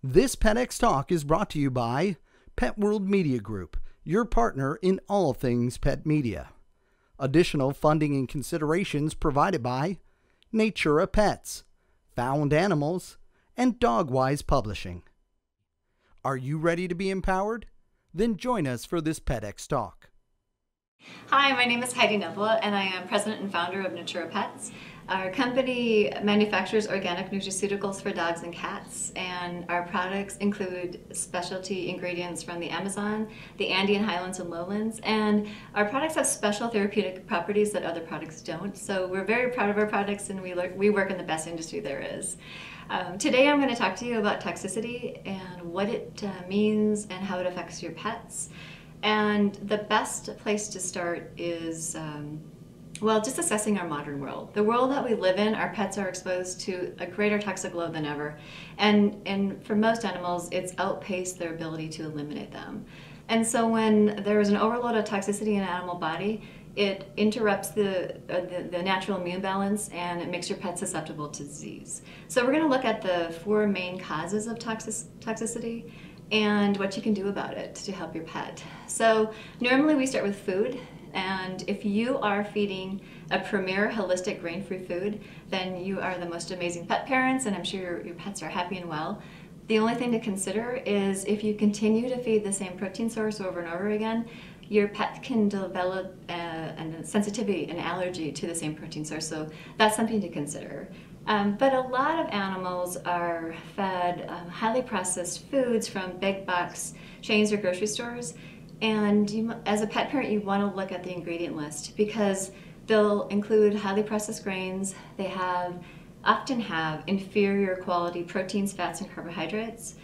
This PetX Talk is brought to you by Pet World Media Group, your partner in all things pet media. Additional funding and considerations provided by Natura Petz, Found Animals, and Dogwise Publishing. Are you ready to be empowered? Then join us for this PetX Talk. Hi, my name is Heidi Nevala, and I am president and founder of Natura Petz. Our company manufactures organic nutraceuticals for dogs and cats, and our products include specialty ingredients from the Amazon, the Andean highlands and lowlands, and our products have special therapeutic properties that other products don't. So we're very proud of our products, and we work in the best industry there is. Today I'm going to talk to you about toxicity and what it means and how it affects your pets. And the best place to start is well, just assessing our modern world. The world that we live in, our pets are exposed to a greater toxic load than ever. And for most animals, it's outpaced their ability to eliminate them. And so when there is an overload of toxicity in an animal body, it interrupts the natural immune balance, and it makes your pet susceptible to disease. So we're going to look at the 4 main causes of toxicity and what you can do about it to help your pet. So normally we start with food. And if you are feeding a premier holistic grain-free food, then you are the most amazing pet parents, and I'm sure your pets are happy and well. The only thing to consider is if you continue to feed the same protein source over and over again, your pet can develop a sensitivity, an allergy to the same protein source, so that's something to consider. But a lot of animals are fed highly processed foods from big box chains or grocery stores. And as a pet parent, you want to look at the ingredient list because they'll include highly processed grains. They often have inferior quality proteins, fats, and carbohydrates.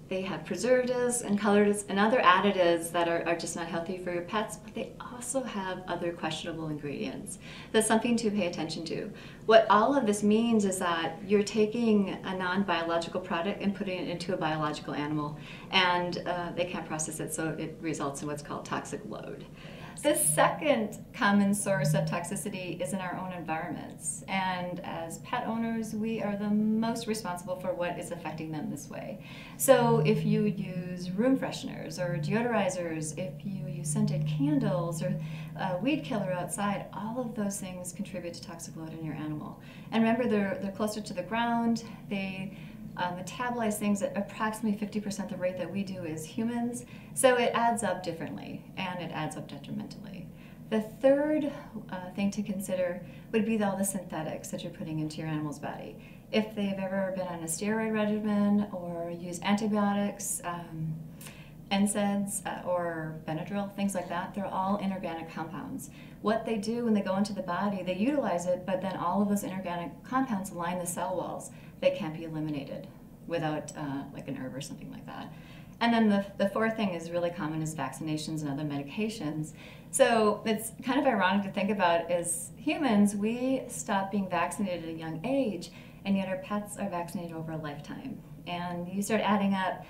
They have preservatives and colors and other additives that are just not healthy for your pets, but they also have other questionable ingredients. That's something to pay attention to. What all of this means is that you're taking a non-biological product and putting it into a biological animal, and they can't process it, so it results in what's called toxic load. The second common source of toxicity is in our own environments, and as pet owners, we are the most responsible for what is affecting them this way. So if you use room fresheners or deodorizers, if you use scented candles or weed killer outside, all of those things contribute to toxic load in your animal. And remember, they're closer to the ground. They metabolize things at approximately 50% the rate that we do as humans, so it adds up differently and it adds up detrimentally. The third thing to consider would be all the synthetics that you're putting into your animal's body. If they've ever been on a steroid regimen or use antibiotics, NSAIDs or Benadryl, things like that, they're all inorganic compounds. What they do when they go into the body, they utilize it, but then all of those inorganic compounds line the cell walls. They can't be eliminated without like an herb or something like that. And then the fourth thing is really common is vaccinations and other medications. So it's kind of ironic to think about as humans, we stop being vaccinated at a young age, and yet our pets are vaccinated over a lifetime. And you start adding up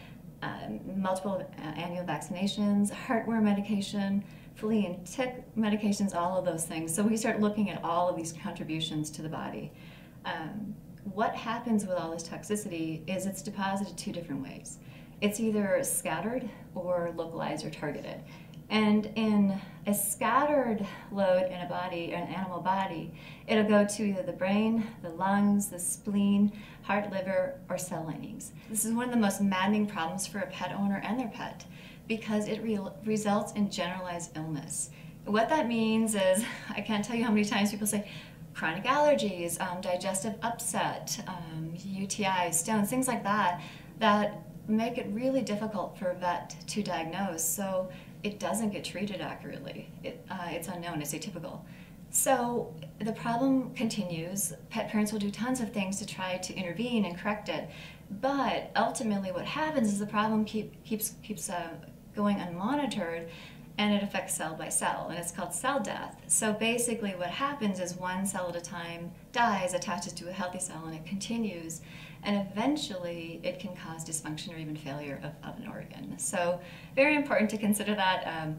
multiple annual vaccinations, heartworm medication, flea and tick medications, all of those things. So we start looking at all of these contributions to the body. What happens with all this toxicity is it's deposited 2 different ways. It's either scattered or localized or targeted. And in a scattered load in a body, an animal body, it'll go to either the brain, the lungs, the spleen, heart, liver, or cell linings. This is one of the most maddening problems for a pet owner and their pet because it results in generalized illness. What that means is, I can't tell you how many times people say, chronic allergies, digestive upset, UTIs, stones, things like that, that make it really difficult for a vet to diagnose. So it doesn't get treated accurately. It's unknown, it's atypical. So the problem continues. Pet parents will do tons of things to try to intervene and correct it. But ultimately what happens is the problem keeps going unmonitored, and it affects cell by cell, and it's called cell death. So basically what happens is one cell at a time dies, attaches to a healthy cell, and it continues, and eventually it can cause dysfunction or even failure of an organ. So very important to consider that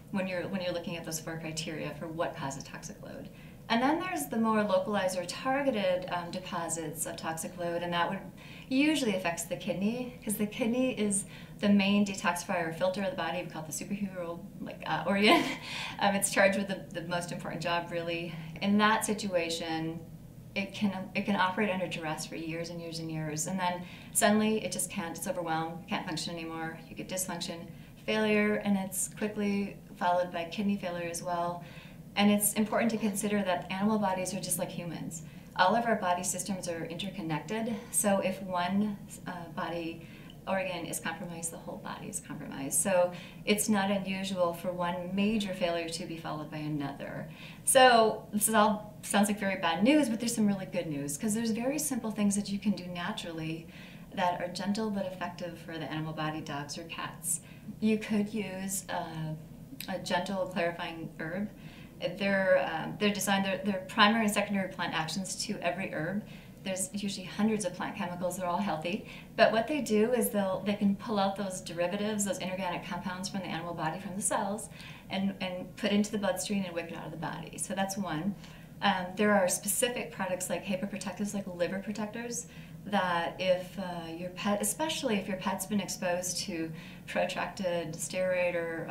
when you're looking at those 4 criteria for what causes toxic load. And then there's the more localized or targeted deposits of toxic load, and that would usually affects the kidney, because the kidney is the main detoxifier or filter of the body. We call it the superhero organ. It's charged with the most important job, really. In that situation, it can operate under duress for years and years and years, and then suddenly it just can't. It's overwhelmed, can't function anymore. You get dysfunction, failure, and it's quickly followed by kidney failure as well. And it's important to consider that animal bodies are just like humans. All of our body systems are interconnected, so if one body organ is compromised, the whole body is compromised. So it's not unusual for one major failure to be followed by another. So this is all sounds like very bad news, but there's some really good news, because there's very simple things that you can do naturally that are gentle but effective for the animal body, dogs or cats. You could use a gentle clarifying herb. They're designed, they're primary and secondary plant actions to every herb. There's usually hundreds of plant chemicals. They're all healthy. But what they do is they can pull out those derivatives, those inorganic compounds from the animal body, from the cells, and put into the bloodstream and wick it out of the body. So that's one. There are specific products like hepatoprotectors, like liver protectors, that if your pet, especially if your pet's been exposed to protracted steroid or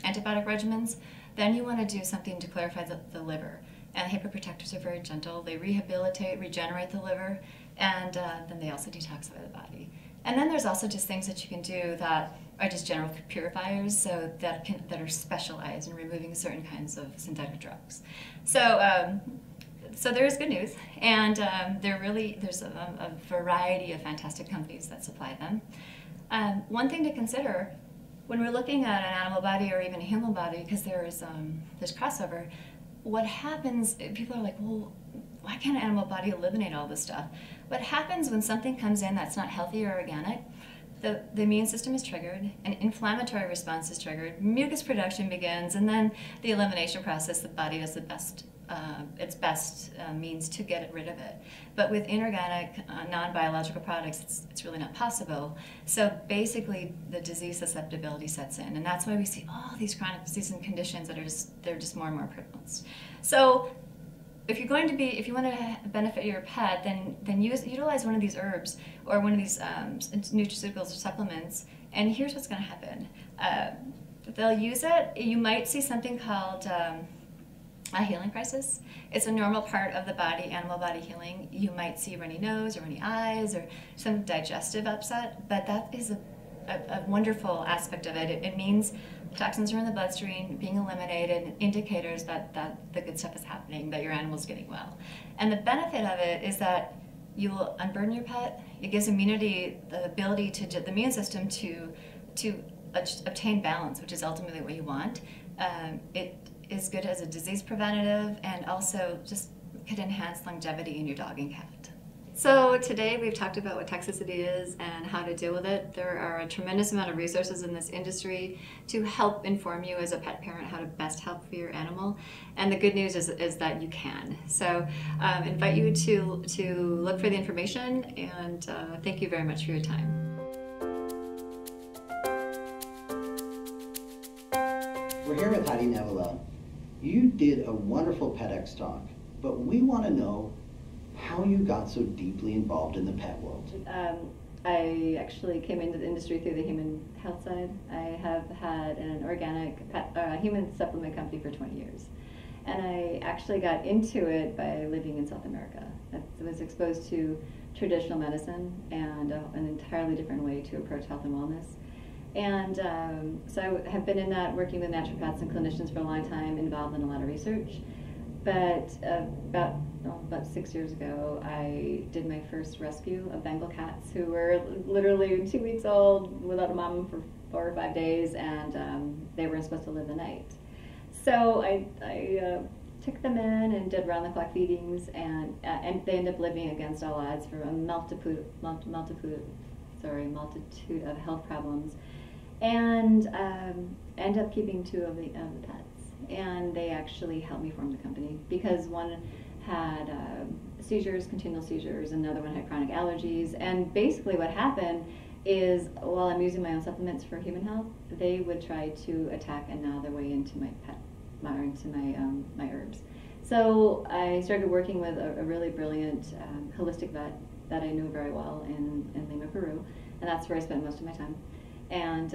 antibiotic regimens, then you want to do something to clarify the liver. And hepatoprotectors are very gentle. They rehabilitate, regenerate the liver, and then they also detoxify the body. And then there's also just things that you can do that are just general purifiers, so that are specialized in removing certain kinds of synthetic drugs. So so there is good news, and there's a variety of fantastic companies that supply them. One thing to consider when we're looking at an animal body or even a human body, because there's crossover, what happens, people are like, well, why can't an animal body eliminate all this stuff? What happens when something comes in that's not healthy or organic? The immune system is triggered, an inflammatory response is triggered, mucus production begins, and then the elimination process, the body does its best means to get rid of it. But with inorganic, non-biological products, it's really not possible. So basically, the disease susceptibility sets in, and that's why we see all these chronic diseases and conditions that are just more and more prevalent. So if you want to benefit your pet, then utilize one of these herbs or one of these nutraceuticals or supplements, and here's what's going to happen. They'll use it. You might see something called a healing crisis. It's a normal part of the body, animal body healing. You might see runny nose or runny eyes or some digestive upset, but that is a wonderful aspect of it. It means toxins are in the bloodstream, being eliminated, indicators that the good stuff is happening, that your animal's getting well. And the benefit of it is that you will unburden your pet. It gives immunity, the ability to the immune system to obtain balance, which is ultimately what you want. It is good as a disease preventative, and also just could enhance longevity in your dog and cat. So today we've talked about what toxicity is and how to deal with it. There are a tremendous amount of resources in this industry to help inform you as a pet parent how to best help for your animal. And the good news is that you can. So invite you to look for the information, and thank you very much for your time. We're here with Heidi Nevala. You did a wonderful PetX talk, but we want to know how you got so deeply involved in the pet world. I actually came into the industry through the human health side. I have had an organic human supplement company for 20 years. And I actually got into it by living in South America. I was exposed to traditional medicine and an entirely different way to approach health and wellness. And so I have been in that, working with naturopaths and clinicians for a long time, involved in a lot of research. But about 6 years ago, I did my first rescue of Bengal cats who were literally 2 weeks old, without a mom for 4 or 5 days, and they weren't supposed to live the night. So I took them in and did round-the-clock feedings, and they ended up living against all odds for a multitude of health problems, and ended up keeping 2 of the pets. And they actually helped me form the company because one had seizures, continual seizures, and another one had chronic allergies. And basically what happened is, while I'm using my own supplements for human health, they would try to attack and gnaw their way into my pet, or into my herbs. So I started working with a really brilliant holistic vet that I knew very well in Lima, Peru, and that's where I spent most of my time. And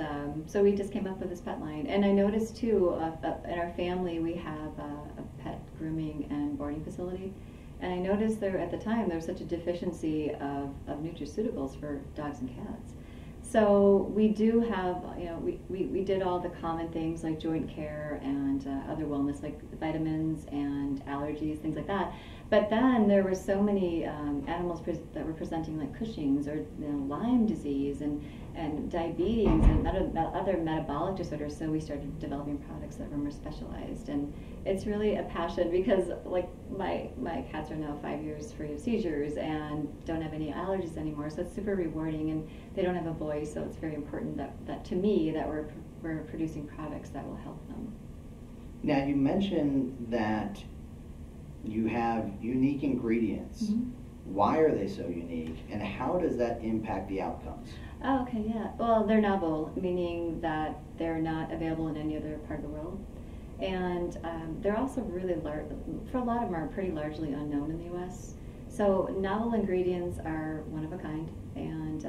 so we just came up with this pet line. And I noticed too, in our family we have a pet grooming and boarding facility. And I noticed there at the time there was such a deficiency of nutraceuticals for dogs and cats. So we do have, we did all the common things like joint care and other wellness like vitamins and allergies, things like that. But then there were so many animals that were presenting like Cushing's or Lyme disease and diabetes and other metabolic disorders. So we started developing products that were more specialized. And it's really a passion because like my cats are now 5 years free of seizures and don't have any allergies anymore. So it's super rewarding, and they don't have a voice. So it's very important that to me that we're producing products that will help them. Now you mentioned that you have unique ingredients. Mm-hmm. Why are they so unique, and how does that impact the outcomes? Oh, okay, yeah. Well, they're novel, meaning that they're not available in any other part of the world. And they're also really large, for a lot of them are pretty largely unknown in the U.S. So novel ingredients are one of a kind, and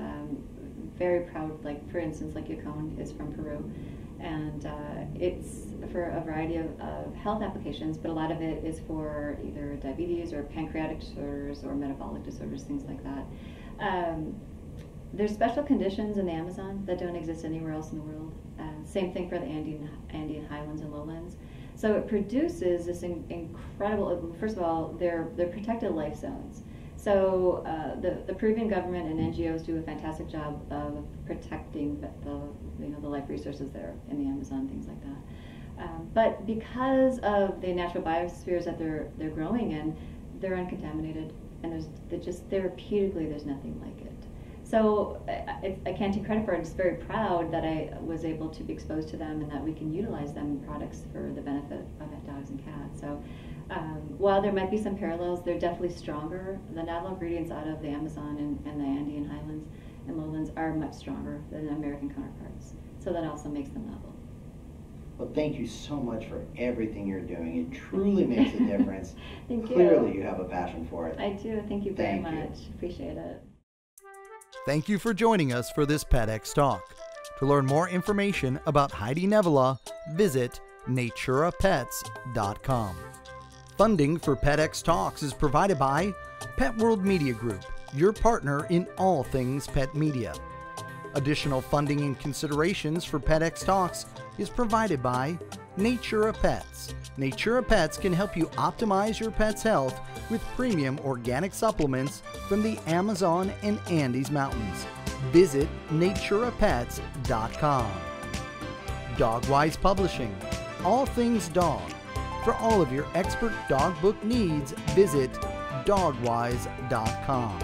very proud, like for instance, like Yacon is from Peru. And it's for a variety of health applications, but a lot of it is for either diabetes or pancreatic disorders or metabolic disorders, things like that. There's special conditions in the Amazon that don't exist anywhere else in the world. Same thing for the Andean highlands and lowlands. So it produces this incredible, first of all, they're protected life zones. So the Peruvian government and NGOs do a fantastic job of protecting the life resources there in the Amazon, things like that. But because of the natural biospheres that they're growing in, they're uncontaminated, and just therapeutically there's nothing like it. So I can't take credit for it. I'm just very proud that I was able to be exposed to them and that we can utilize them in products for the benefit of dogs and cats. So while there might be some parallels, they're definitely stronger. The novel ingredients out of the Amazon and the Andean highlands and lowlands are much stronger than American counterparts. So that also makes them novel. Well, thank you so much for everything you're doing. It truly makes a difference. Thank you. Clearly you have a passion for it. I do. Thank you very much. You. Appreciate it. Thank you for joining us for this PetX Talk. To learn more information about Heidi Nevala, visit naturapetz.com. Funding for PetX Talks is provided by Pet World Media Group, your partner in all things pet media. Additional funding and considerations for PetX Talks is provided by Natura Petz. Natura Petz can help you optimize your pet's health with premium organic supplements from the Amazon and Andes Mountains. Visit naturapetz.com. Dogwise Publishing, all things dog. For all of your expert dog book needs, visit dogwise.com.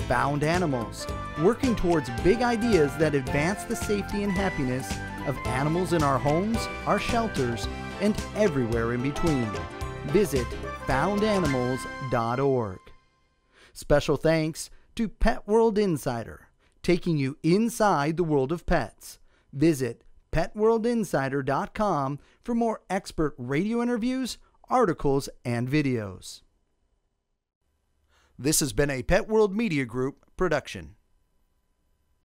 Found Animals, working towards big ideas that advance the safety and happiness of animals in our homes, our shelters, and everywhere in between. Visit foundanimals.org. Special thanks to Pet World Insider, taking you inside the world of pets. Visit petworldinsider.com for more expert radio interviews, articles, and videos. This has been a Pet World Media Group production.